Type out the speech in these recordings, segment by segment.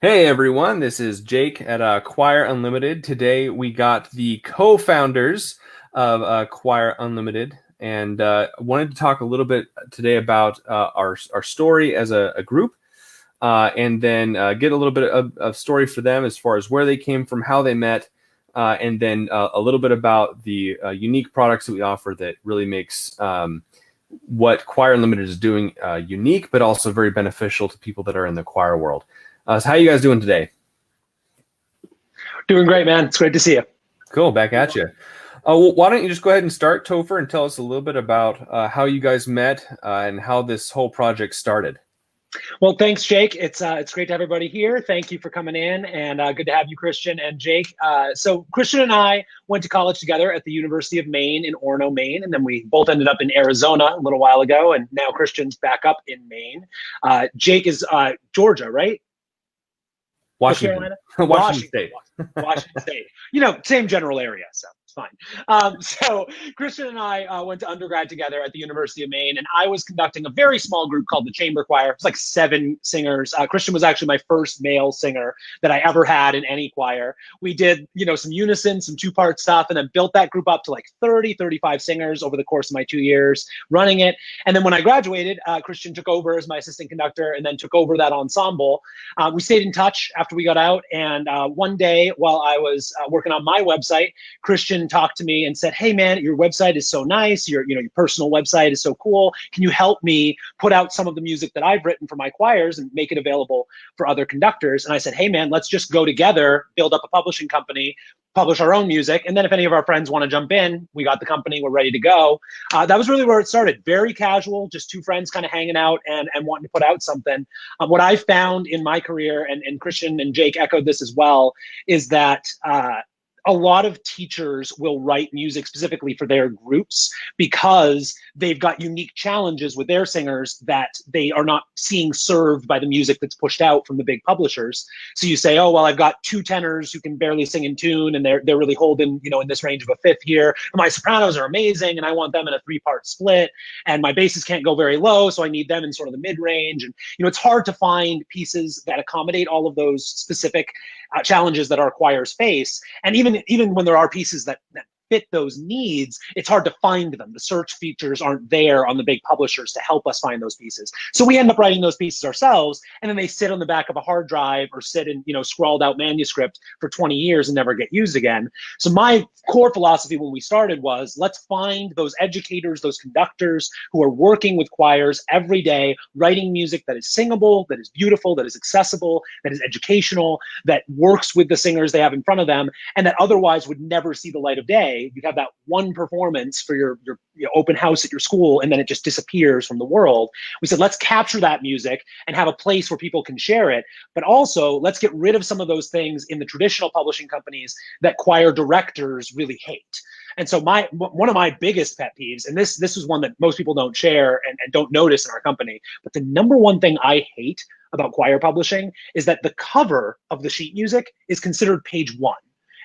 Hey everyone, this is Jake at Choir Unlimited. Today we got the co-founders of Choir Unlimited, and wanted to talk a little bit today about our story as a group, and then get a little bit of story for them as far as where they came from, how they met, and then a little bit about the unique products that we offer that really makes what Choir Unlimited is doing unique, but also very beneficial to people that are in the choir world. So how are you guys doing today? Doing great, man. It's great to see you. Cool, back at you. Well, why don't you just go ahead and start, Topher, and tell us a little bit about how you guys met and how this whole project started. Well, thanks, Jake. It's great to have everybody here. Thank you for coming in, and good to have you, Christian and Jake. So Christian and I went to college together at the University of Maine in Orono, Maine, and then we both ended up in Arizona a little while ago, and now Christian's back up in Maine. Jake is Georgia, right? Washington. Washington State. Washington State. Same general area, so it's fine. So Christian and I went to undergrad together at the University of Maine, and I was conducting a very small group called the Chamber Choir. It was like 7 singers. Christian was actually my first male singer that I ever had in any choir. We did, some unison, some 2-part stuff, and then built that group up to like 30, 35 singers over the course of my 2 years running it. And then when I graduated, Christian took over as my assistant conductor and then took over that ensemble. We stayed in touch after we got out, and one day while I was working on my website, Christian talked to me and said, "Hey man, your website is so nice. Your personal website is so cool. Can you help me put out some of the music that I've written for my choirs and make it available for other conductors?" And I said, "Hey man, let's just go together, build up a publishing company, publish our own music, and then if any of our friends want to jump in, we got the company, we're ready to go." That was really where it started. Very casual, just 2 friends kind of hanging out and wanting to put out something. What I found in my career, and Christian and Jake echoed this as well, is that a lot of teachers will write music specifically for their groups because they've got unique challenges with their singers that they are not seeing served by the music that's pushed out from the big publishers. So you say, "Oh, well, I've got 2 tenors who can barely sing in tune, and they're really holding, in this range of a fifth here. And my sopranos are amazing, and I want them in a 3-part split. And my basses can't go very low, so I need them in sort of the mid-range." And it's hard to find pieces that accommodate all of those specific challenges that our choirs face. And even when there are pieces that fit those needs, it's hard to find them. The search features aren't there on the big publishers to help us find those pieces. So we end up writing those pieces ourselves, and then they sit on the back of a hard drive or sit in, scrawled out manuscript for 20 years and never get used again. So my core philosophy when we started was, let's find those educators, those conductors who are working with choirs every day, writing music that is singable, that is beautiful, that is accessible, that is educational, that works with the singers they have in front of them, and that otherwise would never see the light of day. You'd have that one performance for your open house at your school, and then it just disappears from the world. We said, let's capture that music and have a place where people can share it, but also let's get rid of some of those things in the traditional publishing companies that choir directors really hate. And so one of my biggest pet peeves, and this is one that most people don't share and don't notice in our company, but the number one thing I hate about choir publishing is that the cover of the sheet music is considered page 1.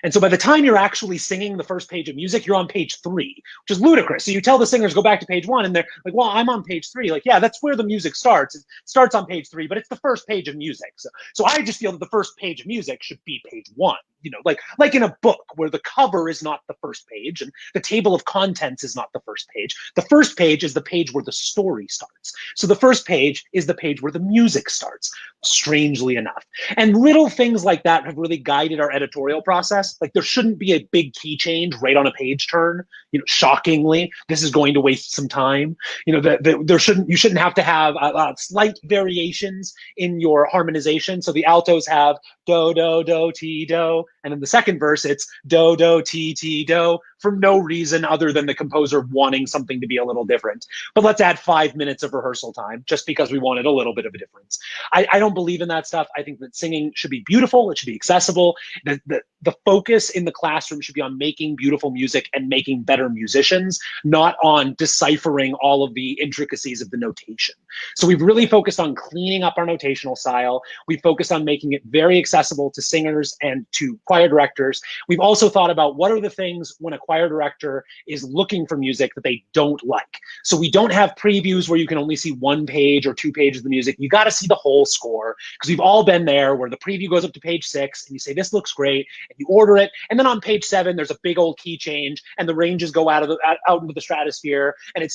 And so by the time you're actually singing the first page of music, you're on page 3, which is ludicrous. So you tell the singers, go back to page 1, and they're like, "Well, I'm on page 3. Like, yeah, that's where the music starts. It starts on page 3, but it's the first page of music. So I just feel that the first page of music should be page 1. Like in a book where the cover is not the first page and the table of contents is not the first page. The first page is the page where the story starts. So the first page is the page where the music starts, strangely enough. And little things like that have really guided our editorial process. Like, there shouldn't be a big key change right on a page turn. Shockingly, this is going to waste some time. You shouldn't have to have slight variations in your harmonization. So the altos have do, do, do, ti, do. And in the second verse, it's do, do, ti, ti, do, for no reason other than the composer wanting something to be a little different. But let's add 5 minutes of rehearsal time just because we wanted a little bit of a difference. I don't believe in that stuff. I think that singing should be beautiful. It should be accessible. The focus in the classroom should be on making beautiful music and making better musicians, not on deciphering all of the intricacies of the notation. So we've really focused on cleaning up our notational style. We focused on making it very accessible to singers and to choir directors. We've also thought about what are the things when a choir director is looking for music that they don't like. So we don't have previews where you can only see 1 page or 2 pages of the music. You got to see the whole score, because we've all been there where the preview goes up to page 6 and you say, this looks great, and you order it. And then on page 7, there's a big old key change and the ranges go out into the stratosphere, and it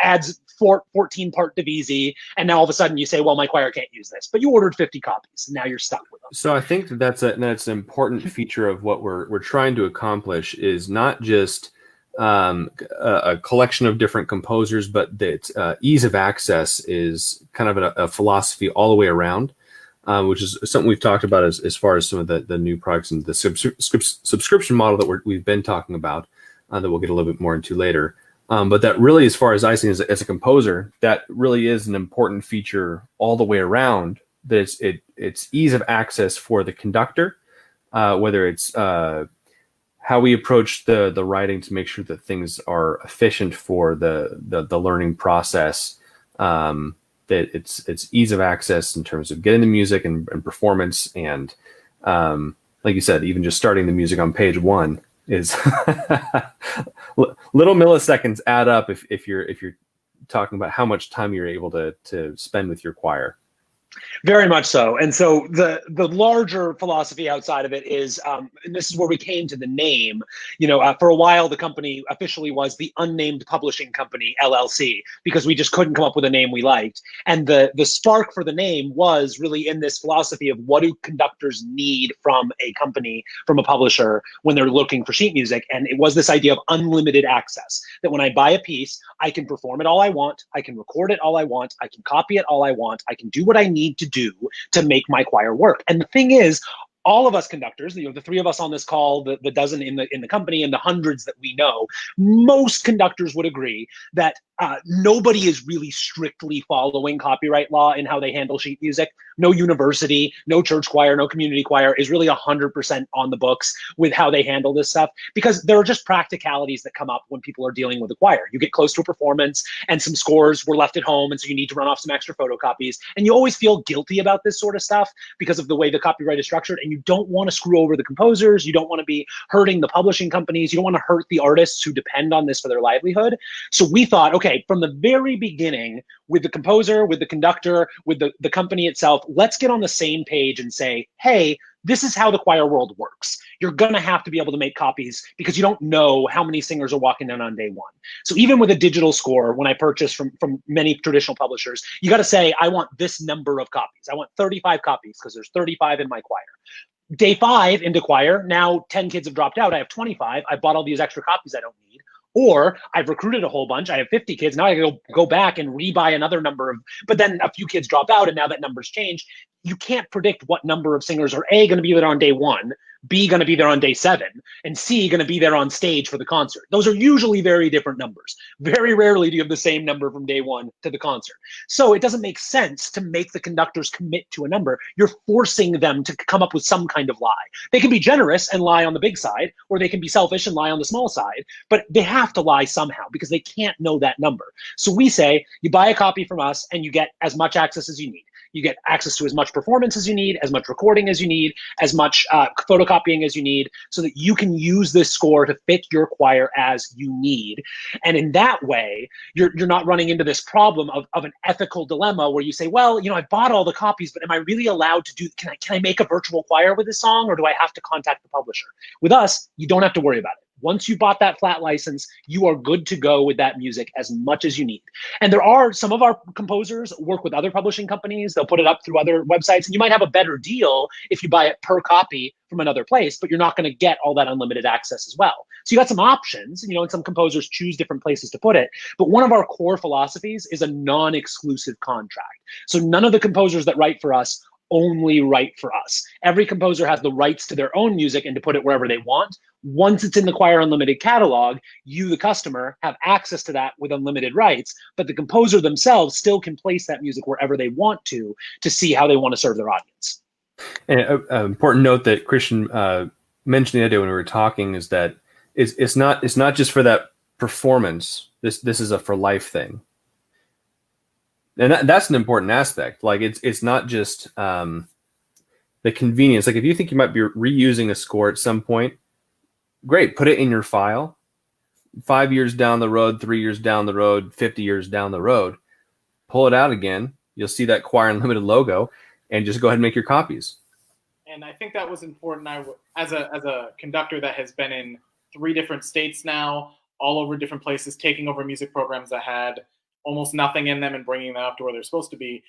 adds 14-part divisi. And now all of a sudden you say, well, my choir can't use this, but you ordered 50 copies and now you're stuck with them. So I think that's an important feature of what we're trying to accomplish, is not just a collection of different composers, but that ease of access is kind of a philosophy all the way around, which is something we've talked about as far as some of the new products and the subscription model that we've been talking about, that we'll get a little bit more into later. But that really, as far as I see as a composer, that really is an important feature all the way around. That it's ease of access for the conductor, whether it's how we approach the writing to make sure that things are efficient for the learning process. That it's ease of access in terms of getting the music and performance, and like you said, even just starting the music on page 1 is little milliseconds add up if you're talking about how much time you're able to spend with your choir. Very much so. And so the larger philosophy outside of it is, and this is where we came to the name, for a while, the company officially was the Unnamed Publishing Company, LLC, because we just couldn't come up with a name we liked. And the spark for the name was really in this philosophy of what do conductors need from a company, from a publisher, when they're looking for sheet music. And it was this idea of unlimited access, that when I buy a piece, I can perform it all I want, I can record it all I want, I can copy it all I want, I can do what I need to do to make my choir work. And the thing is, all of us conductors, the 3 of us on this call, the dozen in the company, and the hundreds that we know, most conductors would agree that nobody is really strictly following copyright law in how they handle sheet music. No university, no church choir, no community choir is really 100% on the books with how they handle this stuff, because there are just practicalities that come up when people are dealing with a choir. You get close to a performance and some scores were left at home, and so you need to run off some extra photocopies, and you always feel guilty about this sort of stuff because of the way the copyright is structured, and you don't want to screw over the composers, you don't want to be hurting the publishing companies, you don't want to hurt the artists who depend on this for their livelihood. So we thought, okay, from the very beginning, with the composer, with the conductor, with the company itself, let's get on the same page and say, hey, this is how the choir world works. You're going to have to be able to make copies because you don't know how many singers are walking in on day 1. So even with a digital score, when I purchase from many traditional publishers, you got to say, I want this number of copies. I want 35 copies because there's 35 in my choir. Day 5 into choir, now 10 kids have dropped out. I have 25. I bought all these extra copies I don't need. Or I've recruited a whole bunch. I have 50 kids. Now I go back and rebuy another number of, but then a few kids drop out and now that number's changed. You can't predict what number of singers are A, going to be there on day 1, B, going to be there on day 7, and C, going to be there on stage for the concert. Those are usually very different numbers. Very rarely do you have the same number from day 1 to the concert. So it doesn't make sense to make the conductors commit to a number. You're forcing them to come up with some kind of lie. They can be generous and lie on the big side, or they can be selfish and lie on the small side, but they have to lie somehow because they can't know that number. So we say, you buy a copy from us and you get as much access as you need. You get access to as much performance as you need, as much recording as you need, as much photocopying as you need, so that you can use this score to fit your choir as you need. And in that way, you're not running into this problem of an ethical dilemma where you say, well, I bought all the copies, but am I really allowed to do, can I make a virtual choir with this song, or do I have to contact the publisher? With us, you don't have to worry about it. Once you bought that flat license, you are good to go with that music as much as you need. And there are some of our composers work with other publishing companies. They'll put it up through other websites, and you might have a better deal if you buy it per copy from another place, but you're not going to get all that unlimited access as well. So you got some options, and some composers choose different places to put it. But one of our core philosophies is a non-exclusive contract. So none of the composers that write for us only write for us. Every composer has the rights to their own music and to put it wherever they want. Once it's in the ChoirUnlimited catalog, you, the customer, have access to that with unlimited rights, but the composer themselves still can place that music wherever they want to see how they want to serve their audience. And an important note that Christian mentioned the other day when we were talking is that it's not just for that performance. This is a for life thing. And that's an important aspect. Like it's not just that the convenience. Like if you think you might be reusing a score at some point, great, put it in your file. 5 years down the road, 3 years down the road, 50 years down the road, pull it out again. You'll see that Choir Unlimited logo, and just go ahead and make your copies. And I think that was important. As a conductor that has been in 3 different states now, all over different places, taking over music programs that had almost nothing in them and bringing them up to where they're supposed to be.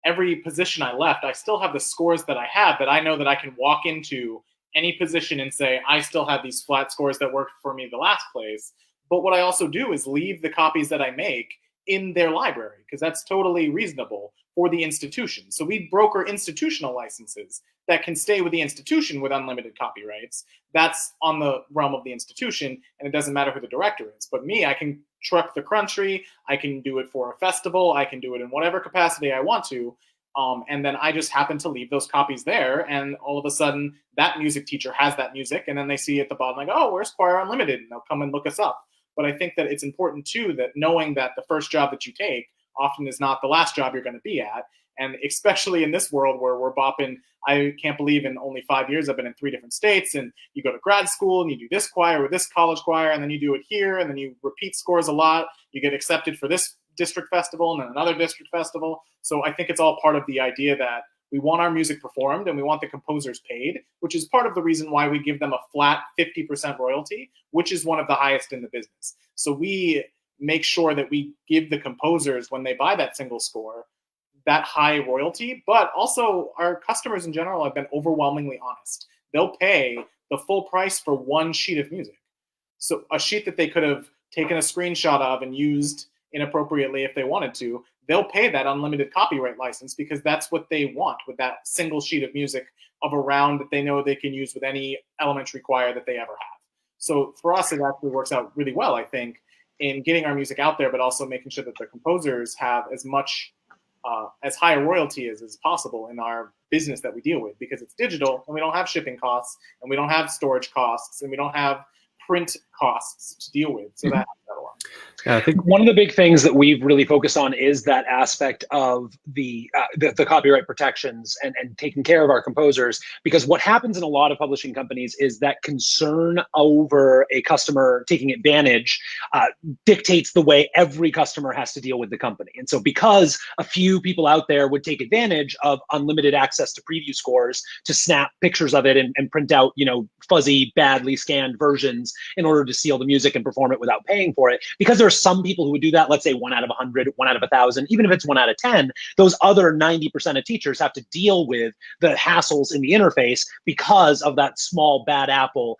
Every position I left, I still have the scores that I have that I know that I can walk into any position and say, I still have these flat scores that worked for me the last place. But what I also do is leave the copies that I make in their library, because that's totally reasonable for the institution. So we broker institutional licenses that can stay with the institution with unlimited copyrights. That's on the realm of the institution, and it doesn't matter who the director is. But me, I can truck the country, I can do it for a festival, I can do it in whatever capacity I want to. And then I just happen to leave those copies there, and all of a sudden that music teacher has that music, and then they see at the bottom like, oh, where's Choir Unlimited? And they'll come and look us up. But I think that it's important too that knowing that the first job that you take often is not the last job you're going to be at. And especially in this world where we're bopping, I can't believe in only 5 years I've been in 3 different states, and you go to grad school and you do this choir or this college choir, and then you do it here, and then you repeat scores a lot. You get accepted for this district festival and then another district festival. So I think it's all part of the idea that we want our music performed and we want the composers paid, which is part of the reason why we give them a flat 50% royalty, which is one of the highest in the business. So we make sure that we give the composers, when they buy that single score, that high royalty. But also our customers in general have been overwhelmingly honest. They'll pay the full price for one sheet of music. So a sheet that they could have taken a screenshot of and used inappropriately if they wanted to, they'll pay that unlimited copyright license because that's what they want with that single sheet of music of a round that they know they can use with any elementary choir that they ever have. So for us, it actually works out really well, I think, in getting our music out there, but also making sure that the composers have as much, as high a royalty as possible in our business that we deal with, because it's digital and we don't have shipping costs and we don't have storage costs and we don't have print costs to deal with. So that helps out a lot. Yeah, I think one of the big things that we've really focused on is that aspect of the copyright protections and taking care of our composers, because what happens in a lot of publishing companies is that concern over a customer taking advantage dictates the way every customer has to deal with the company. And so because a few people out there would take advantage of unlimited access to preview scores to snap pictures of it and print out, fuzzy, badly scanned versions in order to seal the music and perform it without paying for it, because there are some people who would do that, let's say 1 out of 100, 1 out of 1,000, even if it's 1 out of 10, those other 90% of teachers have to deal with the hassles in the interface because of that small bad apple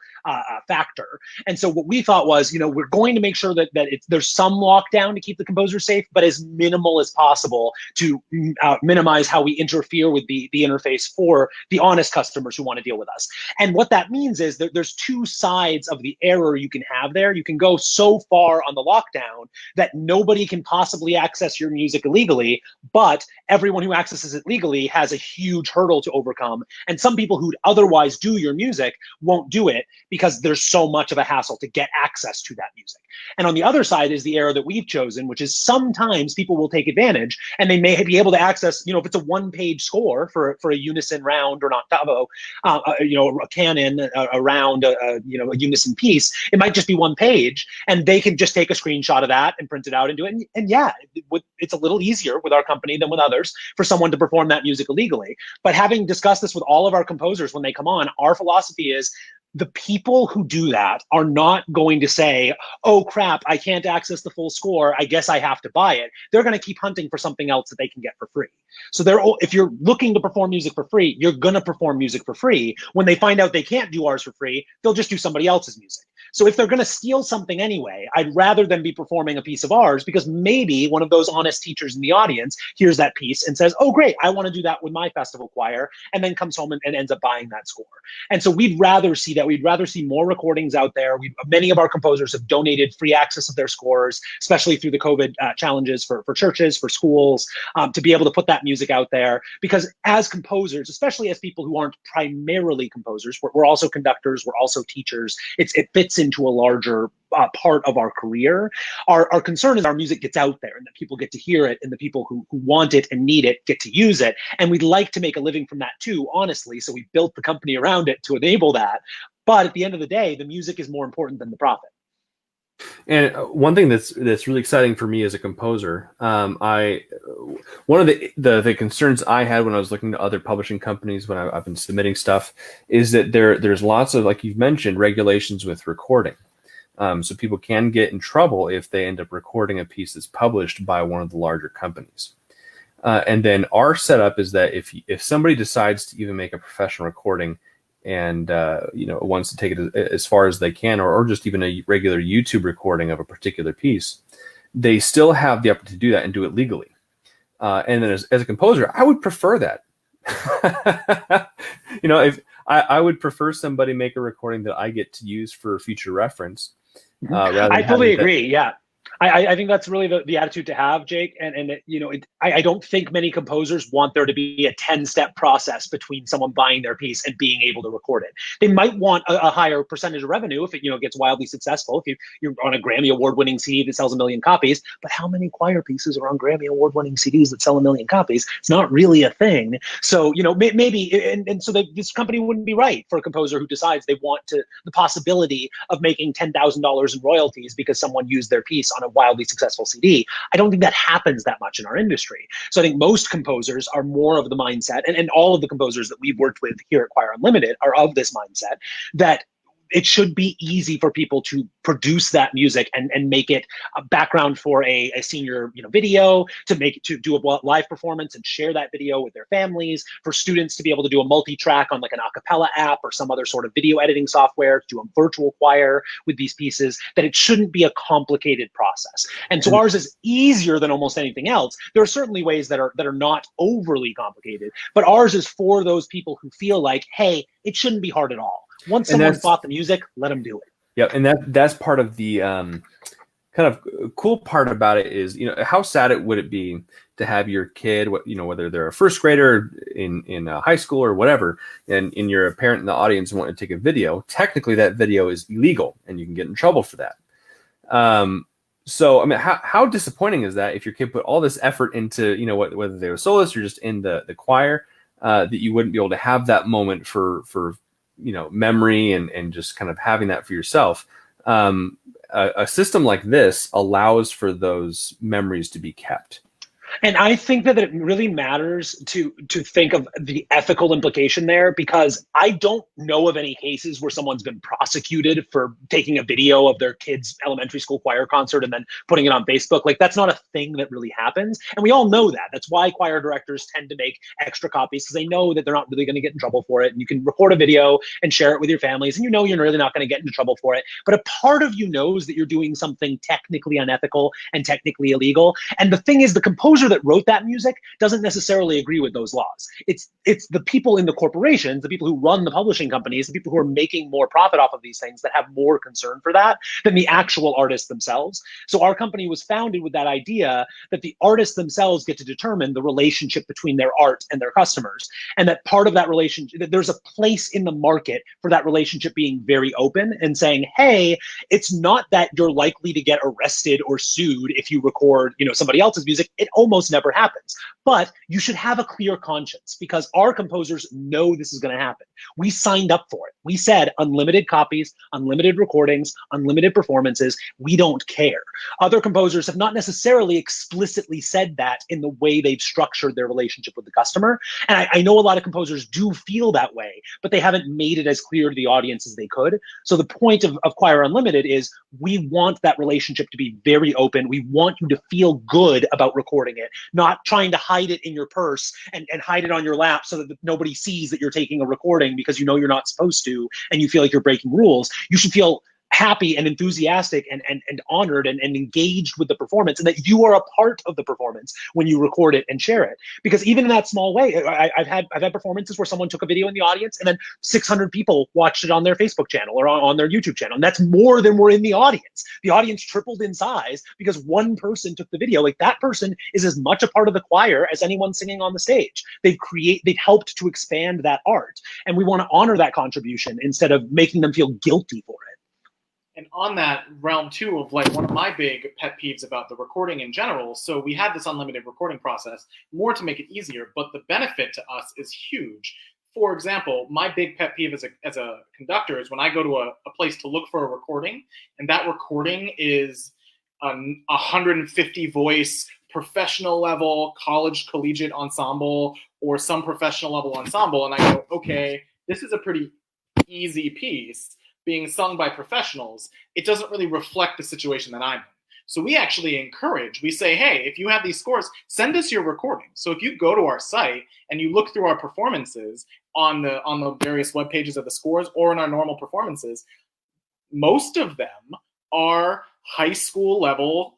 factor. And so what we thought was, we're going to make sure that there's some lockdown to keep the composer safe, but as minimal as possible to minimize how we interfere with the interface for the honest customers who want to deal with us. And what that means is that there's 2 sides of the error you can have there. You can go so far on the lockdown that nobody can possibly access your music illegally, but everyone who accesses it legally has a huge hurdle to overcome. And some people who'd otherwise do your music won't do it because there's so much of a hassle to get access to that music. And on the other side is the error that we've chosen, which is sometimes people will take advantage and they may be able to access, if it's a 1-page score for a unison round or an octavo, a canon, a round, a unison piece, it might just be 1 page, and they can just take a screenshot of that and print it out and do it. And yeah, it's a little easier with our company than with others for someone to perform that music illegally. But having discussed this with all of our composers when they come on, our philosophy is the people who do that are not going to say, oh crap, I can't access the full score, I guess I have to buy it. They're going to keep hunting for something else that they can get for free. So if you're looking to perform music for free, you're going to perform music for free. When they find out they can't do ours for free, they'll just do somebody else's music. So if they're going to steal something anyway, I'd rather them be performing a piece of ours, because maybe one of those honest teachers in the audience hears that piece and says, oh great, I want to do that with my festival choir, and then comes home and ends up buying that score. And so we'd rather see that. We'd rather see more recordings out there. Many of our composers have donated free access of their scores, especially through the COVID challenges for churches, for schools, to be able to put that that music out there, because as composers, especially as people who aren't primarily composers, we're also conductors, we're also teachers. It fits into a larger part of our career. Our concern is our music gets out there and that people get to hear it, and the people who want it and need it get to use it. And we'd like to make a living from that too, honestly. So we built the company around it to enable that. But at the end of the day, the music is more important than the profit. And one thing that's really exciting for me as a composer, one of the concerns I had when I was looking to other publishing companies when I've been submitting stuff is that there's lots of, like you've mentioned, regulations with recording. So people can get in trouble if they end up recording a piece that's published by one of the larger companies. And then our setup is that if somebody decides to even make a professional recording and wants to take it as far as they can, or just even a regular YouTube recording of a particular piece, they still have the opportunity to do that and do it legally. And then as a composer, I would prefer that. If I would prefer somebody make a recording that I get to use for future reference. I fully agree. Yeah. I think that's really the attitude to have, Jake. I don't think many composers want there to be a 10-step process between someone buying their piece and being able to record it. They might want a higher percentage of revenue if it gets wildly successful. If you're on a Grammy Award-winning CD that sells 1 million copies, but how many choir pieces are on Grammy Award-winning CDs that sell 1 million copies? It's not really a thing. So maybe so this company wouldn't be right for a composer who decides they want the possibility of making $10,000 in royalties because someone used their piece on a wildly successful CD. I don't think that happens that much in our industry. So I think most composers are more of the mindset, and all of the composers that we've worked with here at ChoirUnlimited are of this mindset, that it should be easy for people to produce that music and make it a background for a senior video, to do a live performance and share that video with their families, for students to be able to do a multi-track on like an a cappella app or some other sort of video editing software, to do a virtual choir with these pieces, that it shouldn't be a complicated process. And so ours is easier than almost anything else. There are certainly ways that are not overly complicated, but ours is for those people who feel like, hey, it shouldn't be hard at all. Once someone's bought the music, let them do it. Yeah, and that's part of the kind of cool part about it is, how sad would it be to have your kid, whether they're a first grader in high school or whatever, and you're a parent in the audience and want to take a video. Technically, that video is illegal, and you can get in trouble for that. So, I mean, how disappointing is that if your kid put all this effort into, whether they were soloists or just in the choir, that you wouldn't be able to have that moment for memory and just kind of having that for yourself. A system like this allows for those memories to be kept. And I think that it really matters to think of the ethical implication there, because I don't know of any cases where someone's been prosecuted for taking a video of their kid's elementary school choir concert and then putting it on Facebook. Like, that's not a thing that really happens. And we all know that. That's why choir directors tend to make extra copies, because they know that they're not really going to get in trouble for it. And you can record a video and share it with your families, and you're really not going to get into trouble for it. But a part of you knows that you're doing something technically unethical and technically illegal. And the thing is, the composer that wrote that music doesn't necessarily agree with those laws. It's the people in the corporations, the people who run the publishing companies, the people who are making more profit off of these things, that have more concern for that than the actual artists themselves. So our company was founded with that idea that the artists themselves get to determine the relationship between their art and their customers, and that part of that relationship, that there's a place in the market for that relationship being very open and saying, hey, it's not that you're likely to get arrested or sued if you record somebody else's music. It almost never happens. But you should have a clear conscience, because our composers know this is going to happen. We signed up for it. We said unlimited copies, unlimited recordings, unlimited performances. We don't care. Other composers have not necessarily explicitly said that in the way they've structured their relationship with the customer. And I know a lot of composers do feel that way, but they haven't made it as clear to the audience as they could. So the point of ChoirUnlimited is, we want that relationship to be very open. We want you to feel good about recording it, not trying to hide it in your purse and hide it on your lap so that nobody sees that you're taking a recording because you're not supposed to, and you feel like you're breaking rules. You should feel happy and enthusiastic and honored and engaged with the performance, and that you are a part of the performance when you record it and share it. Because even in that small way, I've had performances where someone took a video in the audience and then 600 people watched it on their Facebook channel or on their YouTube channel. And that's more than were in the audience. The audience tripled in size because one person took the video. Like, that person is as much a part of the choir as anyone singing on the stage. They've helped to expand that art. And we want to honor that contribution instead of making them feel guilty for it. And on that realm too of like one of my big pet peeves about the recording in general, so we had this unlimited recording process more to make it easier, but the benefit to us is huge. For example, my big pet peeve as a conductor is when I go to a place to look for a recording, and that recording is a 150 voice professional level college collegiate ensemble or some professional level ensemble, and I go, okay, this is a pretty easy piece being sung by professionals. It doesn't really reflect the situation that I'm in. So we actually encourage, we say, hey, if you have these scores, send us your recordings. So if you go to our site and you look through our performances on the various web pages of the scores or in our normal performances, most of them are high school level,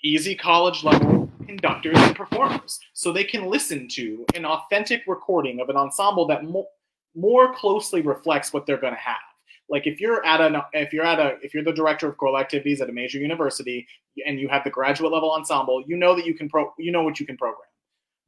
easy college level conductors and performers. So they can listen to an authentic recording of an ensemble that more closely reflects what they're going to have. Like if you're the director of choral activities at a major university and you have the graduate level ensemble, you know that you know what you can program.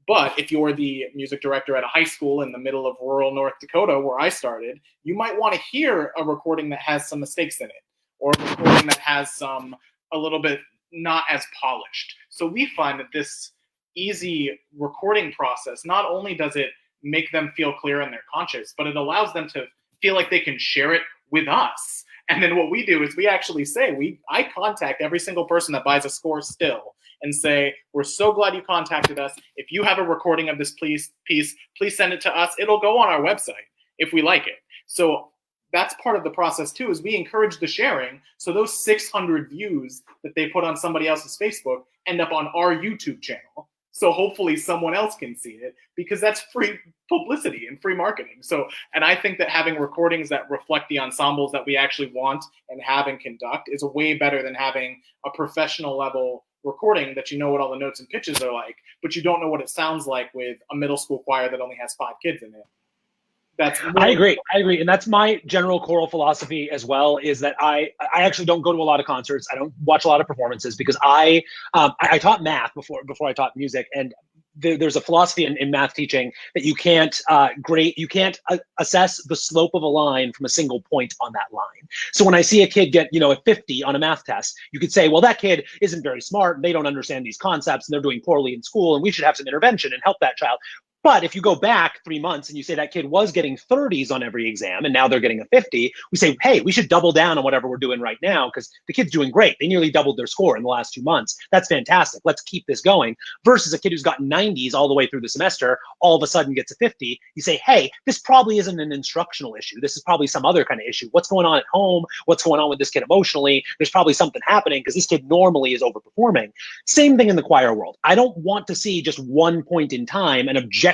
But if you're the music director at a high school in the middle of rural North Dakota, where I started, you might want to hear a recording that has some mistakes in it, or a recording that has a little bit not as polished. So we find that this easy recording process, not only does it make them feel clear in their conscience, but it allows them to feel like they can share it with us. And then what we do is we actually say, I contact every single person that buys a score still and say, we're so glad you contacted us. If you have a recording of this piece, please send it to us. It'll go on our website if we like it. So that's part of the process too, is we encourage the sharing. So those 600 views that they put on somebody else's Facebook end up on our YouTube channel. So hopefully someone else can see it, because that's free publicity and free marketing. So, and I think that having recordings that reflect the ensembles that we actually want and have and conduct is way better than having a professional level recording that you know what all the notes and pitches are like, but you don't know what it sounds like with a middle school choir that only has 5 kids in it. I agree. And that's my general choral philosophy as well, is that I actually don't go to a lot of concerts. I don't watch a lot of performances because I taught math before I taught music. And there's a philosophy in math teaching that you can't assess the slope of a line from a single point on that line. So when I see a kid get, a 50 on a math test, you could say, well, that kid isn't very smart and they don't understand these concepts and they're doing poorly in school and we should have some intervention and help that child. But if you go back 3 months and you say that kid was getting 30s on every exam and now they're getting a 50, we say, hey, we should double down on whatever we're doing right now because the kid's doing great. They nearly doubled their score in the last 2 months. That's fantastic. Let's keep this going. Versus a kid who's gotten 90s all the way through the semester, all of a sudden gets a 50. You say, hey, this probably isn't an instructional issue. This is probably some other kind of issue. What's going on at home? What's going on with this kid emotionally? There's probably something happening because this kid normally is overperforming. Same thing in the choir world. I don't want to see just one point in time an objectively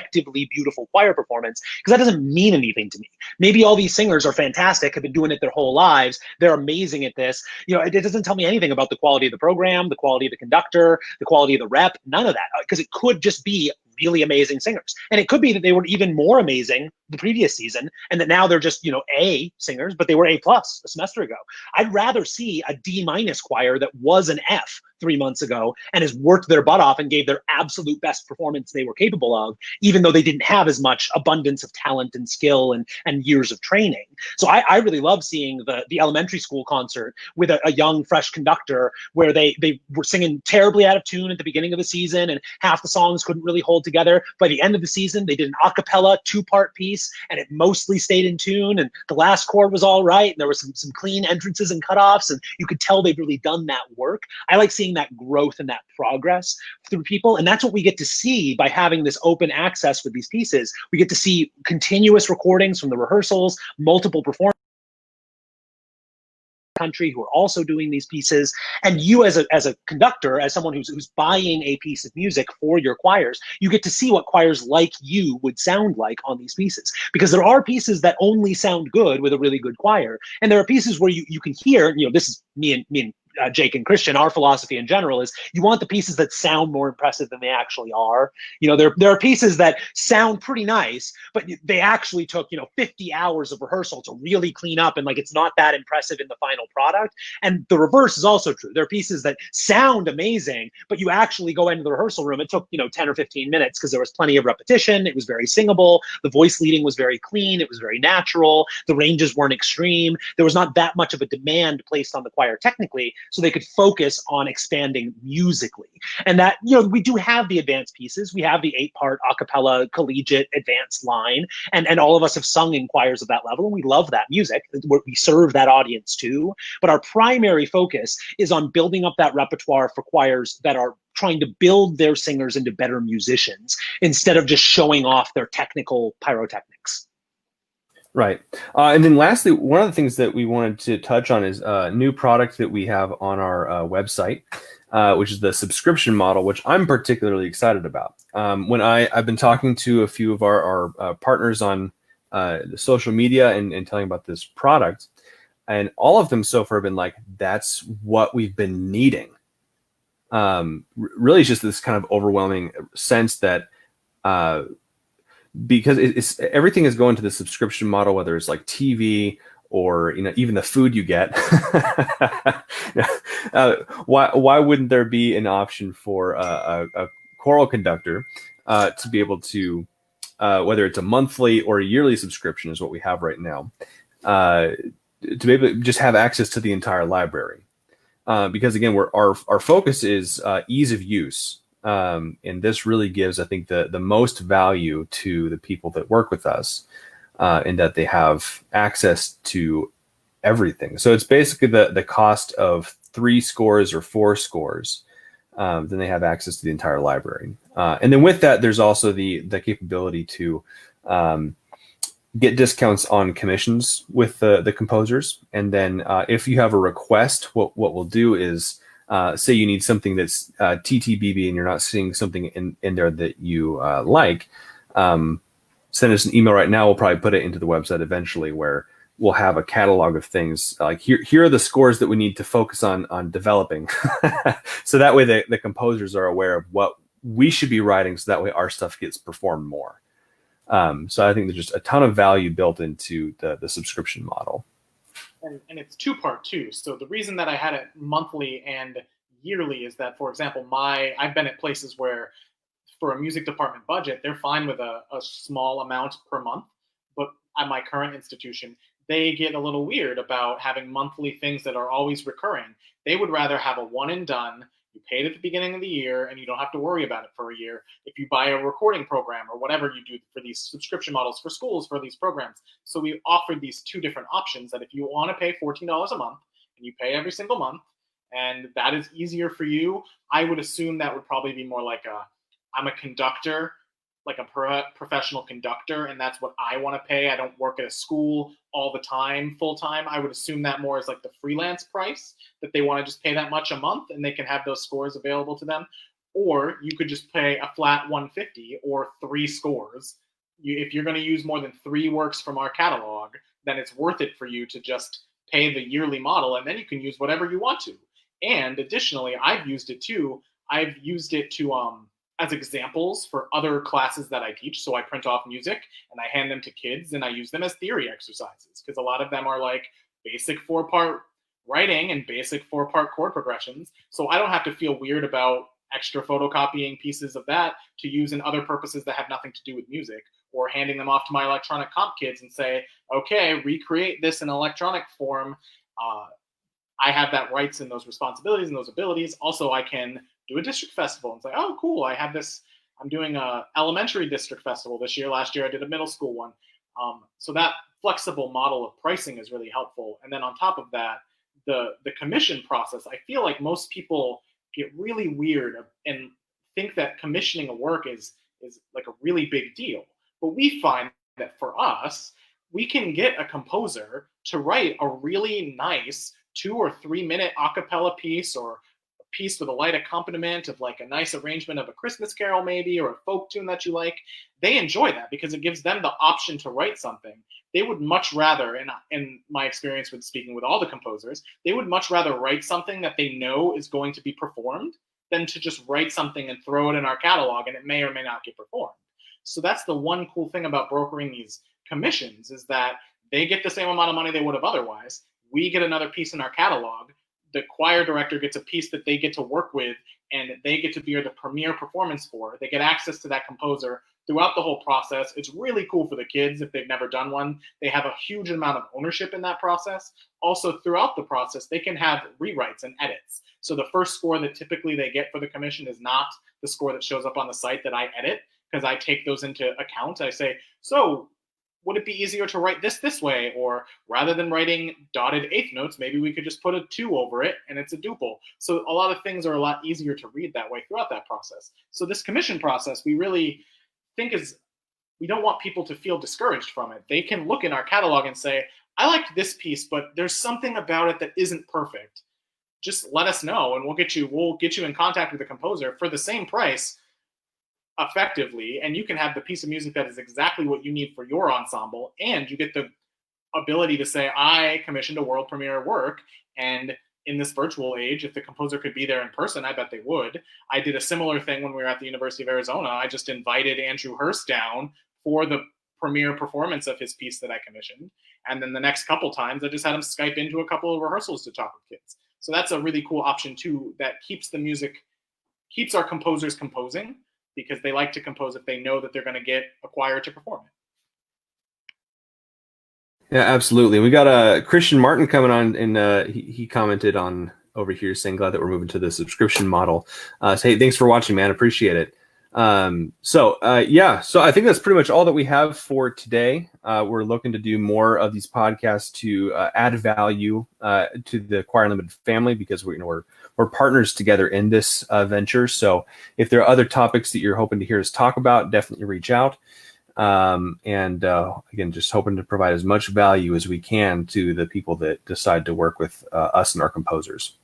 beautiful choir performance, because that doesn't mean anything to me. Maybe all these singers are fantastic, have been doing it their whole lives. They're amazing at this. It doesn't tell me anything about the quality of the program, the quality of the conductor, the quality of the rep, none of that, because it could just be really amazing singers. And it could be that they were even more amazing the previous season and that now they're just, A singers, but they were A+ a semester ago. I'd rather see a D- choir that was an F 3 months ago and has worked their butt off and gave their absolute best performance they were capable of, even though they didn't have as much abundance of talent and skill and years of training. So I really love seeing the elementary school concert with a young, fresh conductor where they were singing terribly out of tune at the beginning of the season and half the songs couldn't really hold together. By the end of the season, they did an a cappella 2-part piece and it mostly stayed in tune and the last chord was all right and there were some clean entrances and cutoffs and you could tell they've really done that work. I like seeing that growth and that progress through people, and that's what we get to see by having this open access with these pieces. We get to see continuous recordings from the rehearsals, multiple performances, country who are also doing these pieces. And you as a conductor, as someone who's buying a piece of music for your choirs, you get to see what choirs like you would sound like on these pieces. Because there are pieces that only sound good with a really good choir. And there are pieces where you can hear, this is me and Jake and Christian, our philosophy in general is you want the pieces that sound more impressive than they actually are. There are pieces that sound pretty nice, but they actually took, 50 hours of rehearsal to really clean up, and like it's not that impressive in the final product. And the reverse is also true. There are pieces that sound amazing, but you actually go into the rehearsal room. It took, 10 or 15 minutes because there was plenty of repetition. It was very singable. The voice leading was very clean. It was very natural. The ranges weren't extreme. There was not that much of a demand placed on the choir technically, so they could focus on expanding musically. And that, we do have the advanced pieces. We have the 8-part a cappella collegiate advanced line, and all of us have sung in choirs of that level, and we love that music. We serve that audience too. But our primary focus is on building up that repertoire for choirs that are trying to build their singers into better musicians instead of just showing off their technical pyrotechnics. Right. And then lastly, one of the things that we wanted to touch on is a new product that we have on our website, which is the subscription model, which I'm particularly excited about. When I've been talking to a few of our partners on the social media and telling about this product, and all of them so far have been like, that's what we've been needing. Really, it's just this kind of overwhelming sense that because it's everything is going to the subscription model, whether it's like TV or even the food you get. Why wouldn't there be an option for a choral conductor to be able to, whether it's a monthly or a yearly subscription is what we have right now, to be able to just have access to the entire library? Because again, our focus is ease of use. And this really gives, I think, the most value to the people that work with us, in that they have access to everything. So it's basically the cost of 3 scores or 4 scores. Then they have access to the entire library. And then with that, there's also the capability to get discounts on commissions with the composers. And then if you have a request, what we'll do is, say you need something that's TTBB and you're not seeing something in there that you like, send us an email right now. We'll probably put it into the website eventually, where we'll have a catalog of things like here are the scores that we need to focus on developing. So that way the composers are aware of what we should be writing, so that way our stuff gets performed more. So I think there's just a ton of value built into the subscription model. And it's 2-part too. So the reason that I had it monthly and yearly is that, for example, I've been at places where for a music department budget, they're fine with a small amount per month. But at my current institution, they get a little weird about having monthly things that are always recurring. They would rather have a one and done. You paid at the beginning of the year and you don't have to worry about it for a year. If you buy a recording program or whatever you do for these subscription models for schools for these programs. So we offered these 2 different options that if you want to pay $14 a month and you pay every single month, and that is easier for you, I would assume that would probably be more like I'm a conductor, like a professional conductor, and that's what I want to pay. I don't work at a school all the time, full time. I would assume that more is like the freelance price, that they want to just pay that much a month and they can have those scores available to them. Or you could just pay a flat $150 or 3 scores. If you're going to use more than 3 works from our catalog, then it's worth it for you to just pay the yearly model, and then you can use whatever you want to. And additionally, I've used it too. I've used it to as examples for other classes that I teach. So I print off music and I hand them to kids and I use them as theory exercises, because a lot of them are like basic 4-part writing and basic 4-part chord progressions. So I don't have to feel weird about extra photocopying pieces of that to use in other purposes that have nothing to do with music, or handing them off to my electronic comp kids and say, okay, recreate this in electronic form. I have that rights and those responsibilities and those abilities. Also, I can do a district festival and say, oh, cool, I have this. I'm doing a elementary district festival this year. Last year, I did a middle school one. So that flexible model of pricing is really helpful. And then on top of that, the commission process, I feel like most people get really weird and think that commissioning a work is like a really big deal. But we find that for us, we can get a composer to write a really nice 2 or 3 minute a cappella piece, or a piece with a light accompaniment of like a nice arrangement of a Christmas carol maybe, or a folk tune that you like, they enjoy that because it gives them the option to write something. They would much rather, in my experience with speaking with all the composers, they would much rather write something that they know is going to be performed than to just write something and throw it in our catalog and it may or may not get performed. So that's the one cool thing about brokering these commissions, is that they get the same amount of money they would have otherwise. We get another piece in our catalog. The choir director gets a piece that they get to work with and they get to be the premier performance for. They get access to that composer throughout the whole process. It's really cool for the kids if they've never done one. They have a huge amount of ownership in that process. Also, throughout the process, they can have rewrites and edits. So the first score that typically they get for the commission is not the score that shows up on the site that I edit, because I take those into account. I say, so would it be easier to write this way? Or rather than writing dotted eighth notes, maybe we could just put a 2 over it and it's a duple. So a lot of things are a lot easier to read that way throughout that process. So this commission process, we really think we don't want people to feel discouraged from it. They can look in our catalog and say, I liked this piece, but there's something about it that isn't perfect. Just let us know and we'll get you in contact with the composer for the same price effectively, and you can have the piece of music that is exactly what you need for your ensemble, and you get the ability to say, I commissioned a world premiere work, and in this virtual age, if the composer could be there in person, I bet they would. I did a similar thing when we were at the University of Arizona. I just invited Andrew Hurst down for the premiere performance of his piece that I commissioned, and then the next couple times I just had him Skype into a couple of rehearsals to talk with kids. So that's a really cool option too, that keeps our composers composing, because they like to compose if they know that they're going to get a choir to perform it. Yeah, absolutely. We got Christian Martin coming on, and he commented on over here saying, glad that we're moving to the subscription model. So hey, thanks for watching, man. Appreciate it. So I think that's pretty much all that we have for today. We're looking to do more of these podcasts to add value to the Choir Unlimited family, because we're partners together in this venture. So if there are other topics that you're hoping to hear us talk about, definitely reach out. Again, just hoping to provide as much value as we can to the people that decide to work with us and our composers.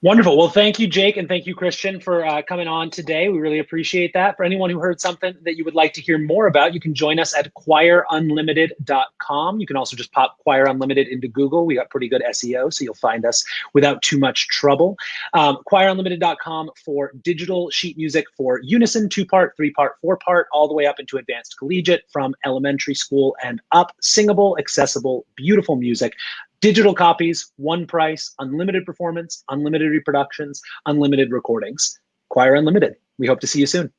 Wonderful. Well, thank you, Jake, and thank you, Christian, for coming on today. We really appreciate that. For anyone who heard something that you would like to hear more about, you can join us at ChoirUnlimited.com. You can also just pop Choir Unlimited into Google. We got pretty good SEO, so you'll find us without too much trouble. ChoirUnlimited.com for digital sheet music for unison, 2-part, 3-part, 4-part, all the way up into advanced collegiate, from elementary school and up. Singable, accessible, beautiful music. Digital copies, one price, unlimited performance, unlimited reproductions, unlimited recordings. Choir Unlimited. We hope to see you soon.